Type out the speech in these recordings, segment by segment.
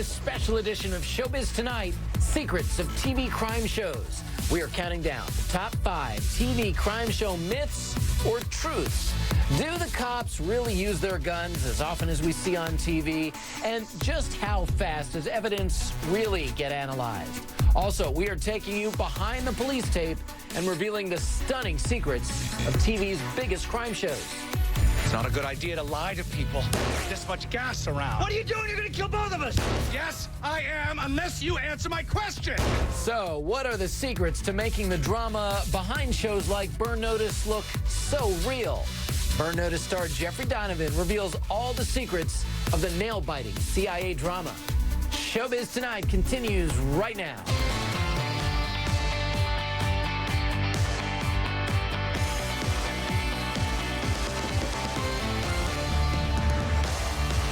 this special edition of Showbiz Tonight, Secrets of TV Crime Shows. We are counting down the top 5 TV crime show myths or truths. Do the cops really use their guns as often as we see on TV? And just how fast does evidence really get analyzed? Also, we are taking you behind the police tape and revealing the stunning secrets of TV's biggest crime shows. It's not a good idea to lie to people. This much gas around. What are you doing? You're going to kill both of us. Yes, I am, unless you answer my question. So, what are the secrets to making the drama behind shows like Burn Notice look so real? Burn Notice star Jeffrey Donovan reveals all the secrets of the nail-biting CIA drama. Showbiz Tonight continues right now.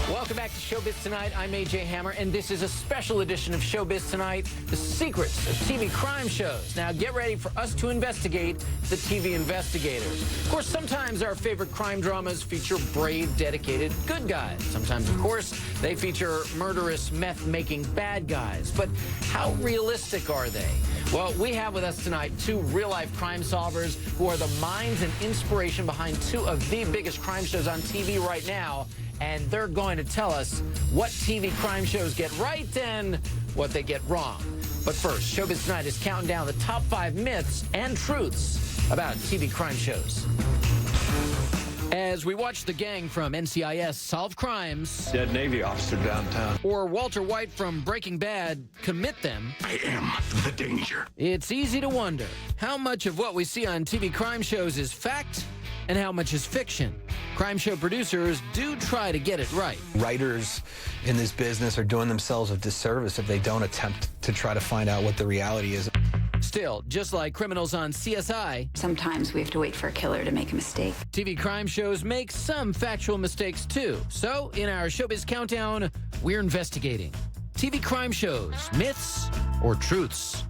Welcome back to Showbiz Tonight. I'm A.J. Hammer, and this is a special edition of Showbiz Tonight, the secrets of TV crime shows. Now, get ready for us to investigate the TV investigators. Of course, sometimes our favorite crime dramas feature brave, dedicated good guys. Sometimes, of course, they feature murderous, meth-making bad guys. But how realistic are they? Well, we have with us tonight 2 real-life crime solvers who are the minds and inspiration behind 2 of the biggest crime shows on TV right now. And they're going to tell us what TV crime shows get right and what they get wrong. But first, Showbiz Tonight is counting down the top 5 myths and truths about TV crime shows. As we watch the gang from NCIS solve crimes, Dead Navy officer downtown, or Walter White from Breaking Bad commit them, I am the danger. it's easy to wonder how much of what we see on TV crime shows is fact and how much is fiction. Crime show producers do try to get it right. Writers in this business are doing themselves a disservice if they don't attempt to try to find out what the reality is. Still, just like criminals on CSI, Sometimes we have to wait for a killer to make a mistake. TV crime shows make some factual mistakes too. So, in our Showbiz Countdown, we're investigating TV crime shows, myths or truths.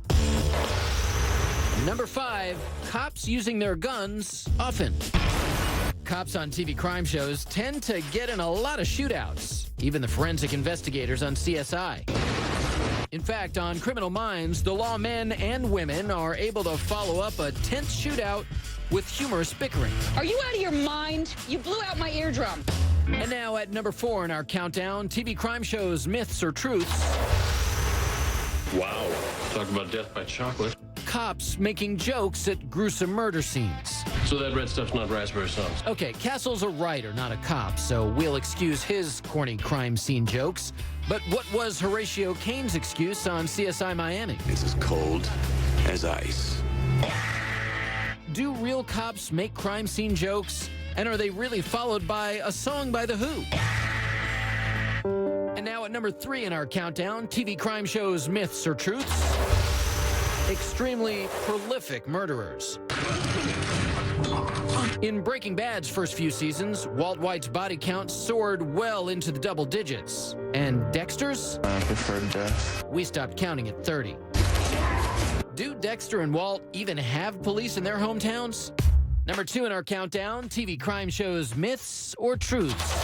Number 5, cops using their guns often. Cops on TV crime shows tend to get in a lot of shootouts, even the forensic investigators on CSI. In fact, on Criminal Minds, the lawmen and women are able to follow up a tense shootout with humorous bickering. Are you out of your mind? You blew out my eardrum. And now at number 4 in our countdown, TV crime shows, myths or truths. wow, talk about death by chocolate. Cops making jokes at gruesome murder scenes. So that red stuff's not raspberry sauce. Okay, Castle's a writer, not a cop, so we'll excuse his corny crime scene jokes. But what was Horatio Cain's excuse on CSI Miami? It's as cold as ice. Do real cops make crime scene jokes? And are they really followed by a song by The Who? And now at number 3 in our countdown, TV crime shows, myths or truths. Extremely prolific murderers. In Breaking Bad's first few seasons, Walt White's body count soared well into the double digits. And Dexter's? I prefer death. We stopped counting at 30. Do Dexter and Walt even have police in their hometowns? Number 2 in our countdown, TV crime shows, myths or truths.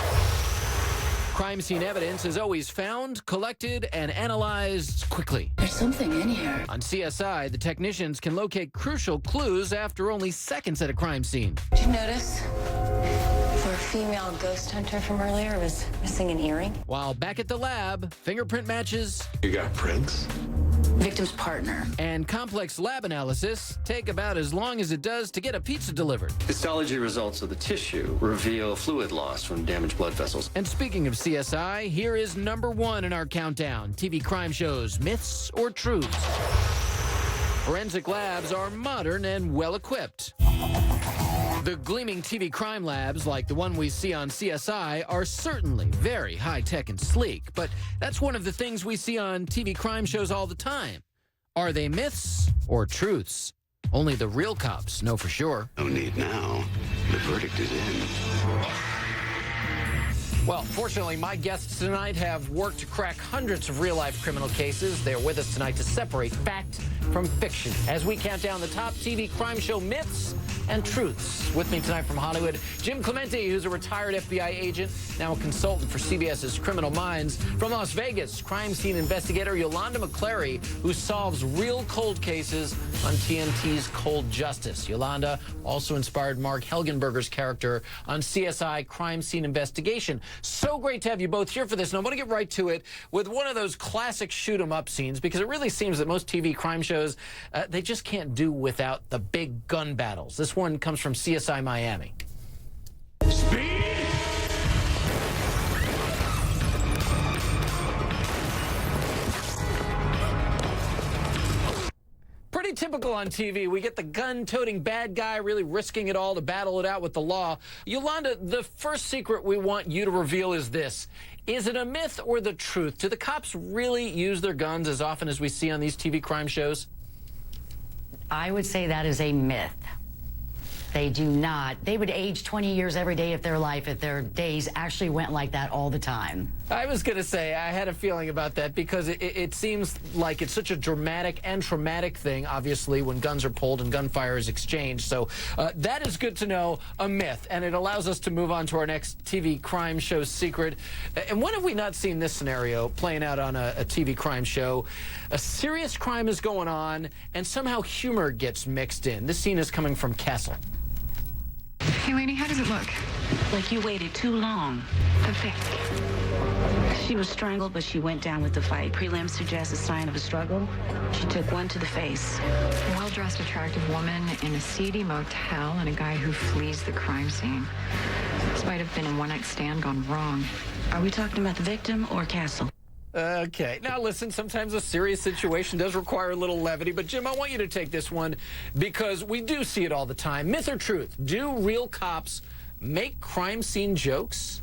Crime scene evidence is always found, collected, and analyzed quickly. There's something in here. On CSI, the technicians can locate crucial clues after only seconds at a crime scene. Did you notice? For a female ghost hunter from earlier was missing an earring. While back at the lab, fingerprint matches You got prints? Victim's partner. and complex lab analysis take about as long as it does to get a pizza delivered. Histology results of the tissue reveal fluid loss from damaged blood vessels. And speaking of CSI, here is number 1 in our countdown, TV crime shows, myths or truths. Forensic labs are modern and well-equipped. The gleaming TV crime labs, like the one we see on CSI, are certainly very high-tech and sleek, but that's one of the things we see on TV crime shows all the time. Are they myths or truths? Only the real cops know for sure. No need now. The verdict is in. Well, fortunately, my guests tonight have worked to crack hundreds of real-life criminal cases. They're with us tonight to separate fact from fiction as we count down the top TV crime show myths and truths. With me tonight from Hollywood, Jim Clemente, who's a retired FBI agent, now a consultant for CBS's Criminal Minds. From Las Vegas, crime scene investigator Yolanda McClary, who solves real cold cases on TNT's Cold Justice. Yolanda also inspired Mark Helgenberger's character on CSI Crime Scene Investigation. So great to have you both here for this. And I want to get right to it with one of those classic shoot-'em-up scenes, because it really seems that most TV crime shows, they just can't do without the big gun battles. This one comes from CSI Miami. Speed! Pretty typical on TV. We get the gun-toting bad guy really risking it all to battle it out with the law. Yolanda, the first secret we want you to reveal is this. Is it a myth or the truth? Do the cops really use their guns as often as we see on these TV crime shows? I would say that is a myth. They do not. They would age 20 years every day of their life if their days actually went like that all the time. I was going to say, I had a feeling about that because it seems like it's such a dramatic and traumatic thing, obviously, when guns are pulled and gunfire is exchanged. So that is good to know, a myth, and it allows us to move on to our next TV crime show secret. And when have we not seen this scenario playing out on a TV crime show? A serious crime is going on, and somehow humor gets mixed in. This scene is coming from Castle. Hey, lady, how does it look? Like you waited too long. The Vic. She was strangled, but she went down with the fight. Prelims suggest a sign of a struggle. She took one to the face. A well-dressed, attractive woman in a seedy motel and a guy who flees the crime scene. This might have been a one-night stand gone wrong. Are we talking about the victim or Castle? Okay. Now, listen, sometimes a serious situation does require a little levity, but Jim, I want you to take this one because we do see it all the time. Myth or truth? Do real cops make crime scene jokes?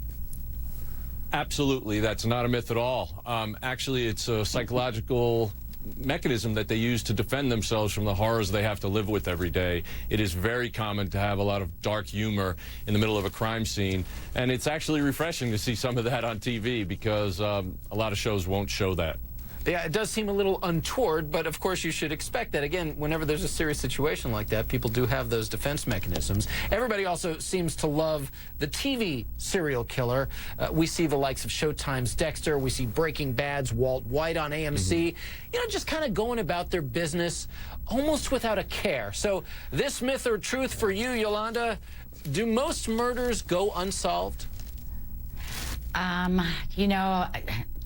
Absolutely. That's not a myth at all. Actually, it's a psychological mechanism that they use to defend themselves from the horrors they have to live with every day. It is very common to have a lot of dark humor in the middle of a crime scene, and it's actually refreshing to see some of that on TV because a lot of shows won't show that. Yeah, it does seem a little untoward, but of course you should expect that. Again, whenever there's a serious situation like that, people do have those defense mechanisms. Everybody also seems to love the TV serial killer. We see the likes of Showtime's Dexter. We see Breaking Bad's Walt White on AMC. You know, just kind of going about their business almost without a care. So this myth or truth for you, Yolanda, do most murders go unsolved? You know,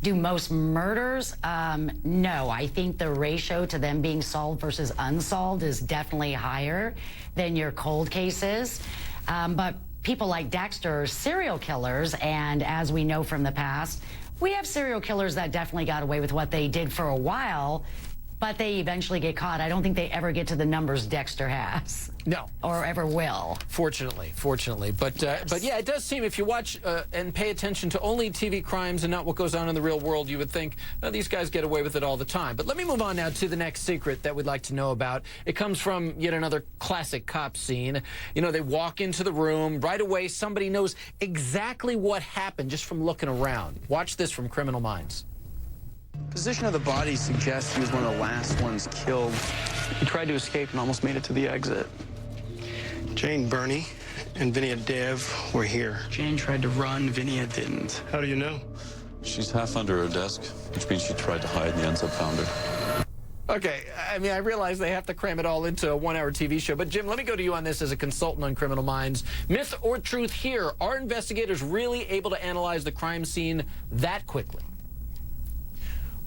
do most murders? No. I think the ratio to them being solved versus unsolved is definitely higher than your cold cases. But people like Dexter are serial killers, and as we know from the past, we have serial killers that definitely got away with what they did for a while, but they eventually get caught. I don't think they ever get to the numbers Dexter has. No. Or ever will. Fortunately. But yeah, it does seem if you watch and pay attention to only TV crimes and not what goes on in the real world, you would think, oh, these guys get away with it all the time. But let me move on now to the next secret that we'd like to know about. It comes from yet another classic cop scene. You know, they walk into the room. Right away, somebody knows exactly what happened just from looking around. Watch this from Criminal Minds. Position of the body suggests he was one of the last ones killed. He tried to escape and almost made it to the exit. Jane Burney and Vinia Dev were here. Jane tried to run, Vinia didn't. How do you know? She's half under her desk, which means she tried to hide and the ends up found her. Okay, I mean, I realize they have to cram it all into a one-hour TV show, but Jim, let me go to you on this as a consultant on Criminal Minds. Myth or truth here? Are investigators really able to analyze the crime scene that quickly?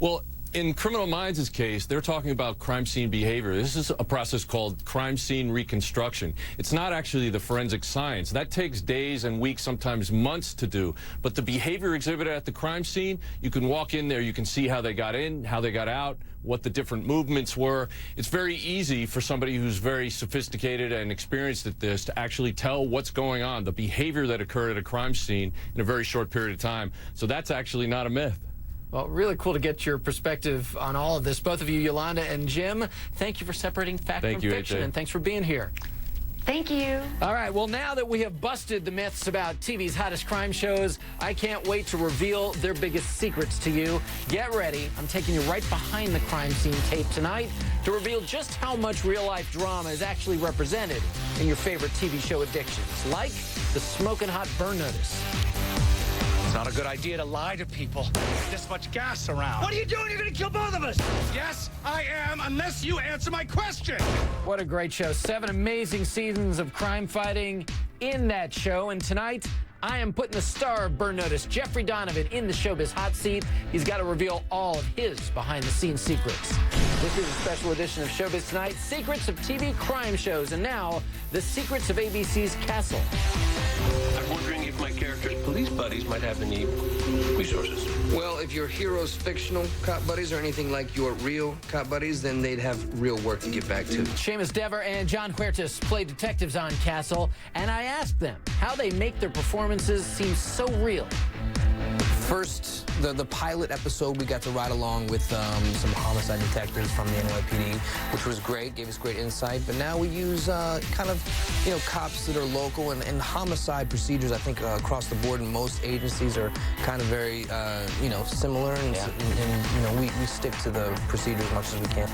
Well, in Criminal Minds' case, they're talking about crime scene behavior. This is a process called crime scene reconstruction. It's not actually the forensic science. That takes days and weeks, sometimes months to do. But the behavior exhibited at the crime scene, you can walk in there, you can see how they got in, how they got out, what the different movements were. It's very easy for somebody who's very sophisticated and experienced at this to actually tell what's going on, the behavior that occurred at a crime scene in a very short period of time. So that's actually not a myth. Well, really cool to get your perspective on all of this. Both of you, Yolanda and Jim, thank you for separating fact from fiction, and thanks for being here. Thank you. All right, well, now that we have busted the myths about TV's hottest crime shows, I can't wait to reveal their biggest secrets to you. Get ready. I'm taking you right behind the crime scene tape tonight to reveal just how much real-life drama is actually represented in your favorite TV show addictions, like the smoking hot burn notice. It's not a good idea to lie to people. This much gas around. What are you doing? You're gonna kill both of us. Yes, I am, unless you answer my question. What a great show. 7 amazing seasons of crime fighting in that show. And tonight, I am putting the star of Burn Notice, Jeffrey Donovan, in the Showbiz hot seat. He's got to reveal all of his behind-the-scenes secrets. This is a special edition of Showbiz Tonight, Secrets of TV Crime Shows. And now, the secrets of ABC's Castle. I'm wondering if my character's police buddies might have any resources. Well, if your hero's fictional cop buddies are anything like your real cop buddies, then they'd have real work to get back to. Seamus Dever and John Huertas play detectives on Castle, and I asked them how they make their performances seem so real. First, the pilot episode, we got to ride along with some homicide detectives from the NYPD, which was great, gave us great insight. But now we use kind of, cops that are local, and homicide procedures, I think, across the board in most agencies are kind of very, similar, and we stick to the procedure as much as we can.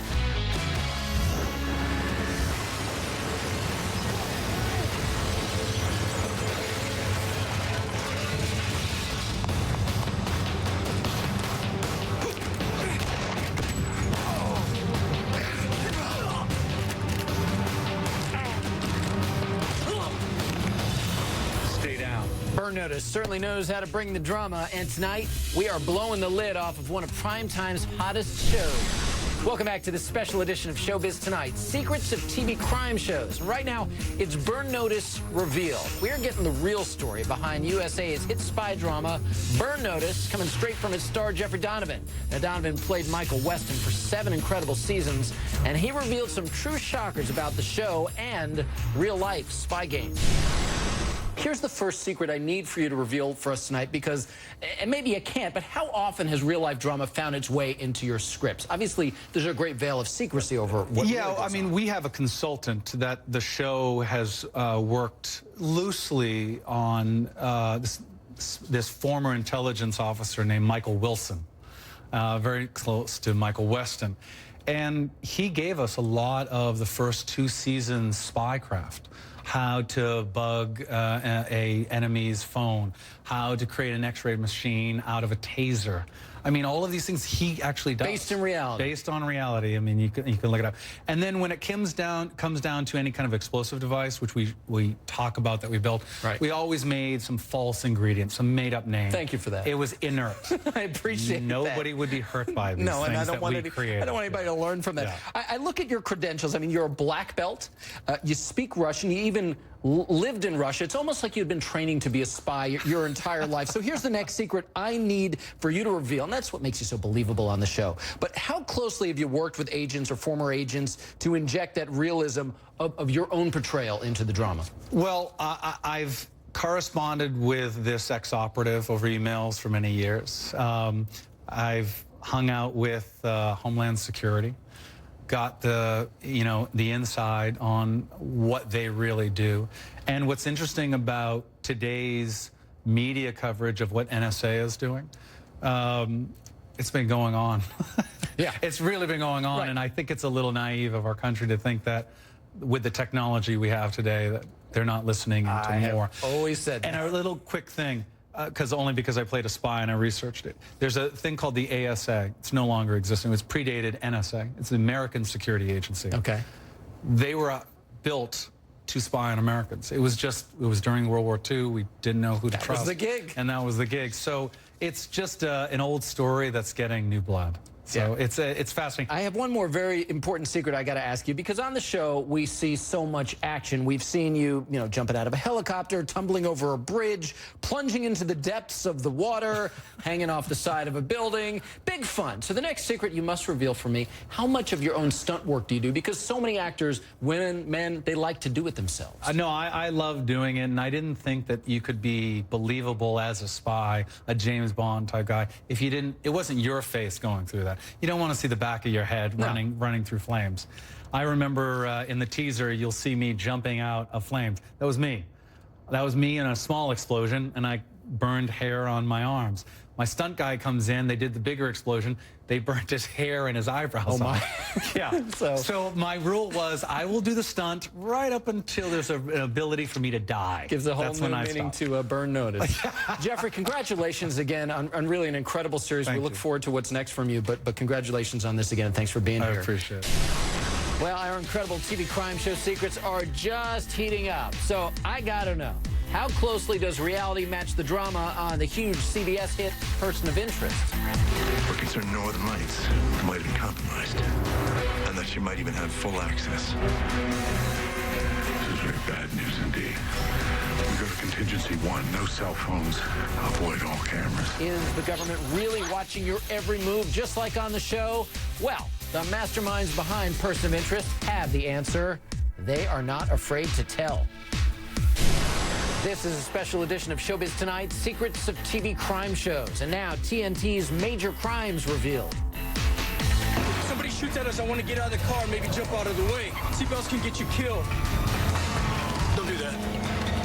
Burn Notice certainly knows how to bring the drama, and tonight we are blowing the lid off of one of Primetime's hottest shows. Welcome back to this special edition of Showbiz Tonight, Secrets of TV Crime Shows. Right now, it's Burn Notice Reveal. We're getting the real story behind USA's hit spy drama, Burn Notice, coming straight from its star, Jeffrey Donovan. Now, Donovan played Michael Weston for 7 incredible seasons, and he revealed some true shockers about the show and real-life spy games. Here's the first secret I need for you to reveal for us tonight, because, and maybe you can't, but how often has real-life drama found its way into your scripts? Obviously, there's a great veil of secrecy over what really goes on. We have a consultant that the show has worked loosely on this former intelligence officer named Michael Wilson, very close to Michael Weston. And he gave us a lot of the first 2 seasons spycraft. How to bug a enemy's phone, how to create an X-ray machine out of a taser. I mean, all of these things he actually does. Based in reality. Based on reality. I mean, you can look it up. And then when it comes down to any kind of explosive device, which we talk about that we built, right, we always made some false ingredients, some made-up name. Thank you for that. It was inert. I appreciate Nobody that. would be hurt by these no, things and I don't that want we created. I don't want anybody to learn from that. Yeah. I look at your credentials. I mean, you're a black belt. You speak Russian. You even lived in Russia. It's almost like you've been training to be a spy your entire life. So here's the next secret I need for you to reveal, and that's what makes you so believable on the show. But how closely have you worked with agents or former agents to inject that realism of your own portrayal into the drama? Well, I've corresponded with this ex-operative over emails for many years. I've hung out with Homeland Security. Got the inside on what they really do. And what's interesting about today's media coverage of what NSA is doing, it's been going on. Yeah. It's really been going on, right. And I think it's a little naive of our country to think that with the technology we have today that they're not listening to more. I have always said that. And a little quick thing, because I played a spy and I researched it. There's a thing called the ASA. It's no longer existing. It's predated NSA. It's the American Security Agency. Okay. They were built to spy on Americans. It was during World War II. We didn't know who to trust. That was the gig. And that was the gig. So it's just an old story that's getting new blood. So yeah. It's fascinating. I have one more very important secret I got to ask you, because on the show we see so much action. We've seen you, jumping out of a helicopter, tumbling over a bridge, plunging into the depths of the water, hanging off the side of a building. Big fun. So the next secret you must reveal for me, how much of your own stunt work do you do? Because so many actors, women, men, they like to do it themselves. No, I love doing it, and I didn't think that you could be believable as a spy, a James Bond type guy, if you didn't, it wasn't your face going through that. You don't want to see the back of your head running through flames. I remember in the teaser, you'll see me jumping out of flames. That was me. That was me in a small explosion, and I burned hair on my arms. My stunt guy comes in, they did the bigger explosion, they burnt his hair and his eyebrows Oh my. Yeah. So my rule was I will do the stunt right up until there's an ability for me to die. Gives a whole That's new when I meaning stop. to burn notice. Jeffrey, congratulations again on really an incredible series. Thank we look you. forward to what's next from you, but congratulations on this again. Thanks for being here. I appreciate it. Well, our incredible TV crime show secrets are just heating up. So I gotta know, how closely does reality match the drama on the huge CBS hit Person of Interest? We're concerned Northern Lights might have been compromised, and that she might even have full access. This is very bad news indeed. We go to contingency 1, no cell phones, avoid all cameras. Is the government really watching your every move, just like on the show? Well, the masterminds behind Person of Interest have the answer. They are not afraid to tell. This is a special edition of Showbiz Tonight, Secrets of TV Crime Shows. And now, TNT's major crimes revealed. If somebody shoots at us, I want to get out of the car, maybe jump out of the way. Seatbelts can get you killed. Don't do that.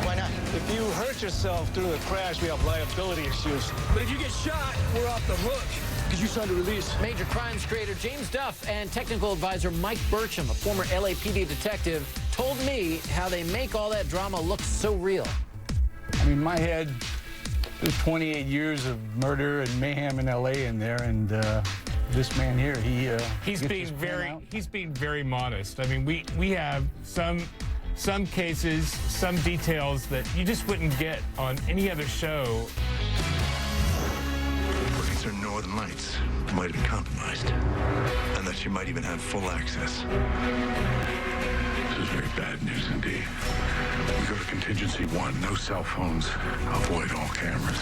Why not? If you hurt yourself through the crash, we have liability issues. But if you get shot, we're off the hook because you signed a release. Major crimes creator James Duff and technical advisor Mike Burcham, a former LAPD detective, told me how they make all that drama look so real. I mean, my head, there's 28 years of murder and mayhem in L.A. in there, and this man here, he's being very modest. I mean, we have some cases, some details that you just wouldn't get on any other show. We're concerned Northern Lights might have been compromised, and that she might even have full access. This is very bad news indeed. We go to contingency 1, no cell phones, avoid all cameras.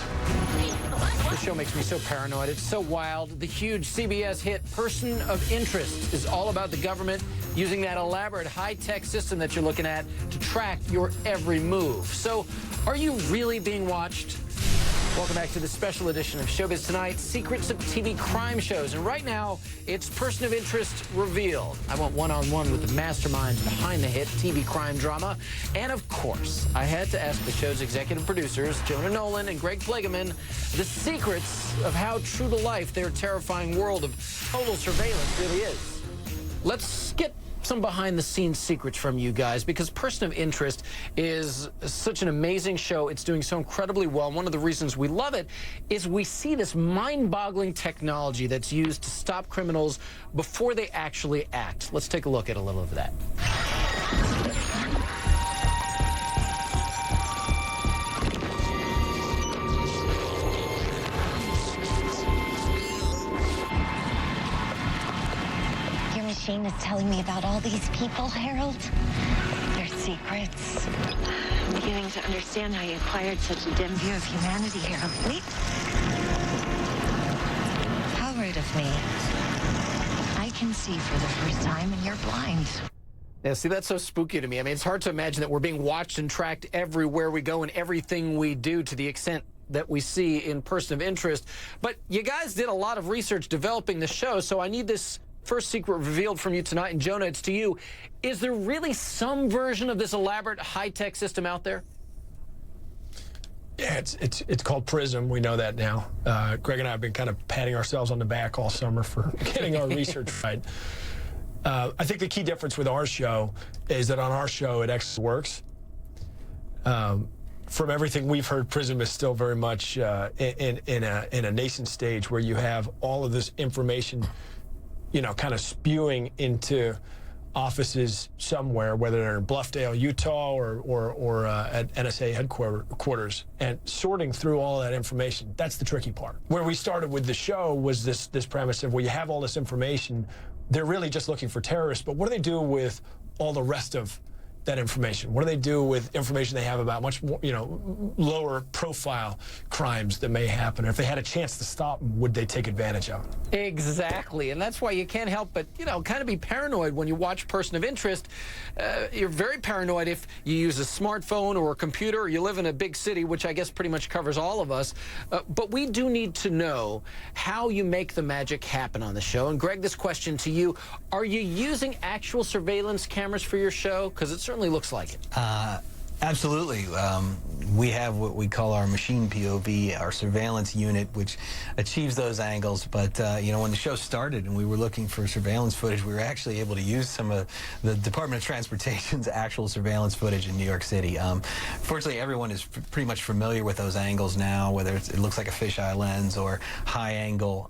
The show makes me so paranoid. It's so wild. The huge CBS hit Person of Interest is all about the government using that elaborate high-tech system that you're looking at to track your every move. So, are you really being watched? Welcome back to the special edition of Showbiz Tonight, Secrets of TV Crime Shows. And right now, it's Person of Interest revealed. I went one-on-one with the masterminds behind the hit TV crime drama. And of course, I had to ask the show's executive producers, Jonah Nolan and Greg Flegeman, the secrets of how true to life their terrifying world of total surveillance really is. Let's get some behind-the-scenes secrets from you guys, because Person of Interest is such an amazing show. It's doing so incredibly well. And one of the reasons we love it is we see this mind-boggling technology that's used to stop criminals before they actually act. Let's take a look at a little of that. Machine is telling me about all these people, Harold. Their secrets. I'm beginning to understand how you acquired such a dim view of humanity, Harold. Wait. How rude of me. I can see for the first time and you're blind. Yeah, see, that's so spooky to me. I mean, it's hard to imagine that we're being watched and tracked everywhere we go and everything we do to the extent that we see in Person of Interest. But you guys did a lot of research developing the show, so I need this first secret revealed from you tonight. And Jonah, it's to you. Is there really some version of this elaborate high-tech system out there? Yeah, it's called PRISM. We know that now. Greg and I have been kind of patting ourselves on the back all summer for getting our research right. I think the key difference with our show is that on our show it actually works. From everything we've heard, PRISM is still very much in a nascent stage where you have all of this information, you know, kind of spewing into offices somewhere, whether they're in Bluffdale, Utah, or at NSA headquarters, and sorting through all that information. That's the tricky part. Where we started with the show was this premise of, well, you have all this information, they're really just looking for terrorists, but what do they do with all the rest of that information? What do they do with information they have about much more, lower profile crimes that may happen? Or if they had a chance to stop them, would they take advantage of it? Exactly, and that's why you can't help but, kind of be paranoid when you watch Person of Interest. You're very paranoid if you use a smartphone or a computer, or you live in a big city, which I guess pretty much covers all of us. But we do need to know how you make the magic happen on the show. And Greg, this question to you: are you using actual surveillance cameras for your show? Because it certainly looks like it. Absolutely. We have what we call our machine POV, our surveillance unit, which achieves those angles. But, when the show started and we were looking for surveillance footage, we were actually able to use some of the Department of Transportation's actual surveillance footage in New York City. Fortunately, everyone is pretty much familiar with those angles now, whether it looks like a fisheye lens or high angle.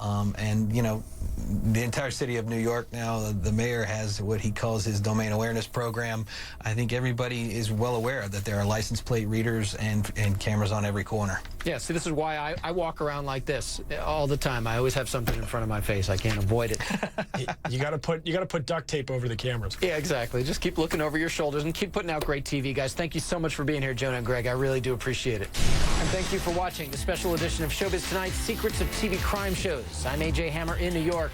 The entire city of New York now, the mayor has what he calls his domain awareness program. I think everybody is well aware that there are license plate readers and cameras on every corner. Yeah, see, this is why I walk around like this all the time. I always have something in front of my face. I can't avoid it. You got to put duct tape over the cameras. Yeah, exactly. Just keep looking over your shoulders and keep putting out great TV, guys. Thank you so much for being here, Jonah and Greg. I really do appreciate it. And thank you for watching the special edition of Showbiz Tonight, Secrets of TV Crime Shows. I'm A.J. Hammer in New York.